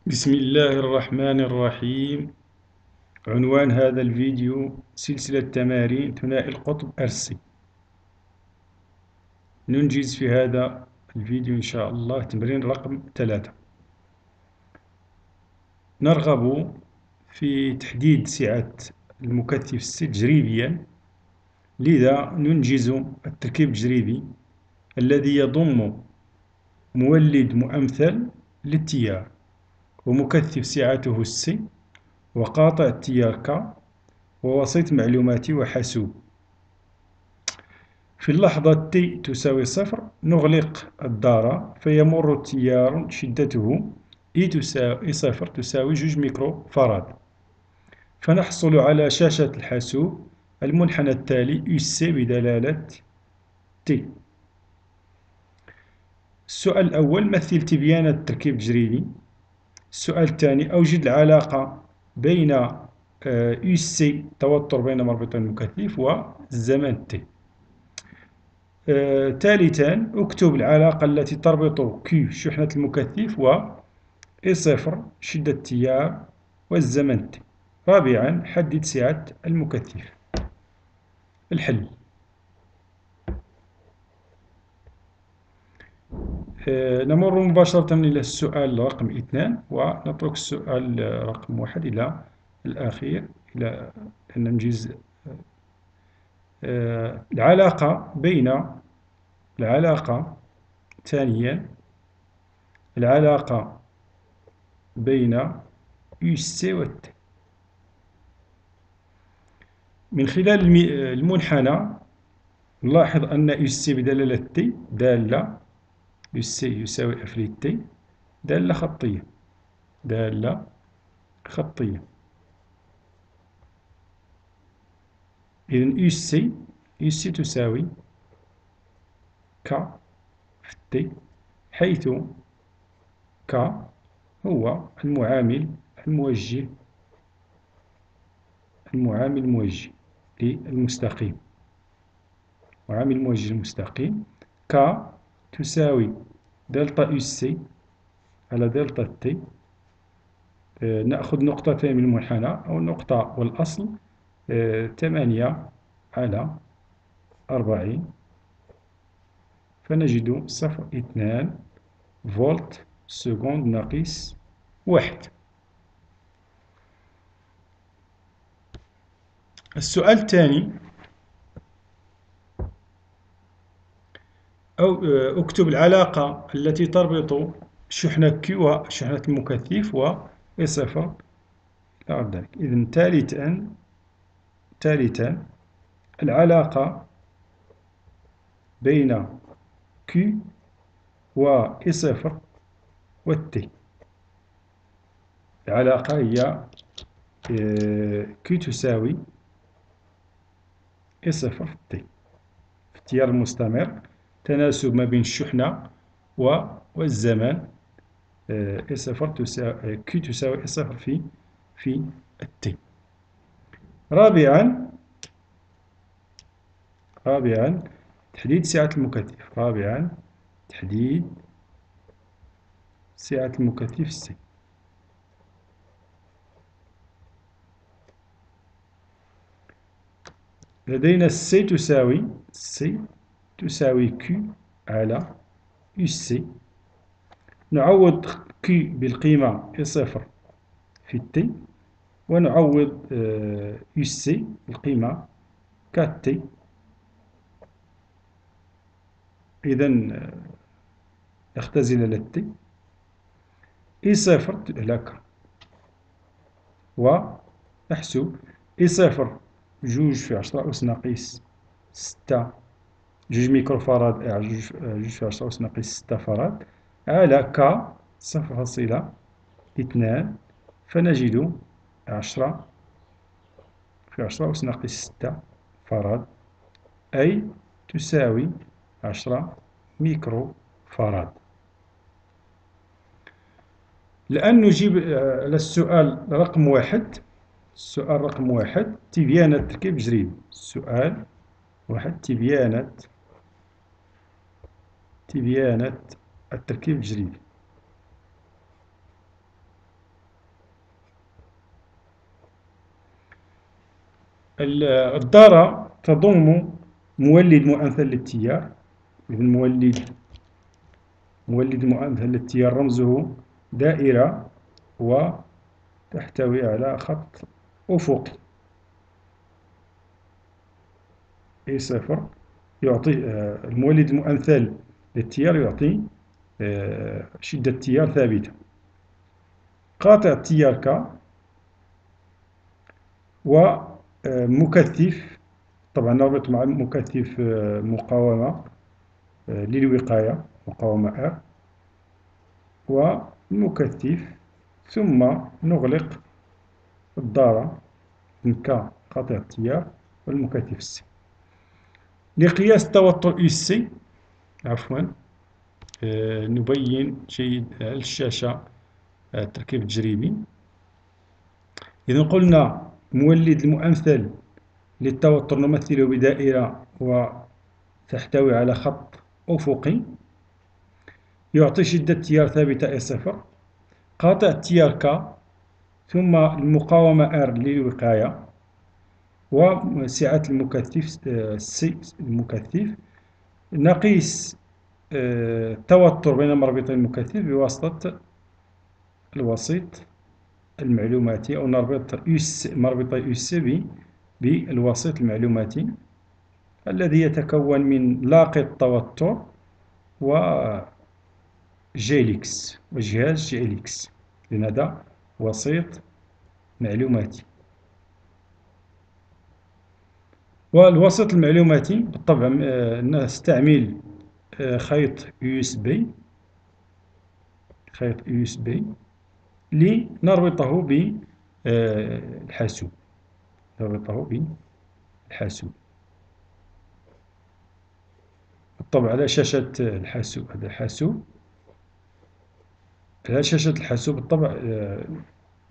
بسم الله الرحمن الرحيم. عنوان هذا الفيديو: سلسلة تمارين ثنائي القطب السي. ننجز في هذا الفيديو إن شاء الله تمرين رقم 3. نرغب في تحديد سعة المكثف السي تجريبيا، لذا ننجز التركيب التجريبي الذي يضم مولد مؤمثل للتيار ومكثف سعته السي وقاطع التيار ك ووسيط معلوماتي وحاسوب. في اللحظة t تساوي 0 نغلق الدارة فيمر تيار شدته E 0 تساوي 2 ميكرو فراد، فنحصل على شاشة الحاسوب المنحنى التالي UC بدلالة T. السؤال الأول: مثل تبيان التركيب التجريبي. السؤال الثاني: أوجد العلاقة بين UC توتر بين مربطين المكثف والزمن T. ثالثا: اكتب العلاقة التي تربط Q شحنة المكثف و E0 شدة التيار والزمن T. رابعا: حدد سعة المكثف. الحل: نمر مباشرة إلى السؤال رقم 2 ونترك السؤال رقم 1 إلى الأخير إلى أن ننجز. العلاقة ثانيا العلاقة بين UC و T. من خلال المنحنى نلاحظ أن UC بدلالة T دالة UC يساوي أفريد T دالة خطية. إذن UC تساوي K في T، حيث K هو المعامل الموجه للمستقيم. معامل الموجه المستقيم K تساوي دلتا UC على دلتا T. نأخذ نقطتين من المنحنى أو النقطة والأصل 8 على 40، فنجد 0.2 فولت سكوند ناقص 1. السؤال الثاني: اكتب العلاقة التي تربط شحنة Q وشحنة المكثف و E0 إلى غير ذلك. إذن ثالثا العلاقة بين Q و E0 و T. العلاقة هي Q تساوي E0 في T. في التيار المستمر تناسب ما بين الشحنة والزمن. E0 تساوي Q تساوي E0 في T. رابعا تحديد سعة المكثف. تحديد سعة المكثف C. لدينا C تساوي Q على UC. نعوض Q بالقيمة E0 في T، ونعوض UC بالقيمة 4T. إذن نختزل للT E0 هكا ونحسب E0 2 في 10 أس ناقص 6 2 ميكرو فراد 2 في 10 أس ناقص 6 فراد على K 0.2، فنجد 10 في 10 أس ناقص 6 فراد، أي تساوي 10 ميكرو فراد. الآن نجيب على السؤال رقم 1. السؤال رقم 1: تبيان التركيب التجريبي. السؤال 1: تبيانة التركيب التجريبي. الدارة تضم مولد مؤنث للتيار. إذا مولد مؤنث للتيار رمزه دائرة وتحتوي على خط أفقي اي صفر. يعطي المولد المؤنثل للتيار يعطي شدة تيار ثابتة. قاطع التيار ك ومكثف، طبعا نربط مع مكثف مقاومة للوقاية، مقاومة R، والمكثف، ثم نغلق الدارة ك قاطع التيار والمكثف C. لقياس التوتر UC، عفوا نبين شيء على الشاشة التركيب التجريبي. إذا قلنا مولد المؤنثل للتوتر نمثله بدائرة وتحتوي على خط أفقي يعطي شدة تيار ثابتة اي صفر. قاطع التيار ك، ثم المقاومة R للوقاية، وسعة المكثف سي المكثف. نقيس التوتر بين مربطي المكثف بواسطة الوسيط المعلوماتي، أو نربط مربطي UC بالوسيط المعلوماتي الذي يتكون من لاقي التوتر وجيليكس وجهاز جيليكس، لأن هذا وسيط معلوماتي. والوسيط المعلوماتي بالطبع نستعمل خيط USB لنربطه بالحاسوب. بالطبع على شاشة الحاسوب، هذا الحاسوب، على شاشة الحاسوب بالطبع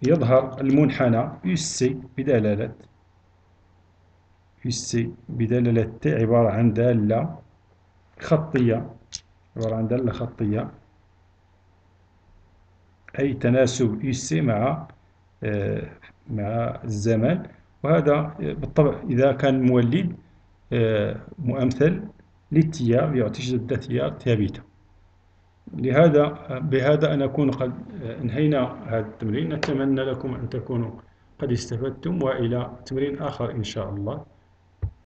يظهر المنحنى بدلالة T، عبارة عن دالة خطية، أي تناسب UC مع الزمن. وهذا بالطبع إذا كان مولد مؤنثل للتيار يعطي شدة تيار ثابتة. بهذا نكون قد انهينا هذا التمرين. نتمنى لكم أن تكونوا قد استفدتم، وإلى تمرين آخر إن شاء الله.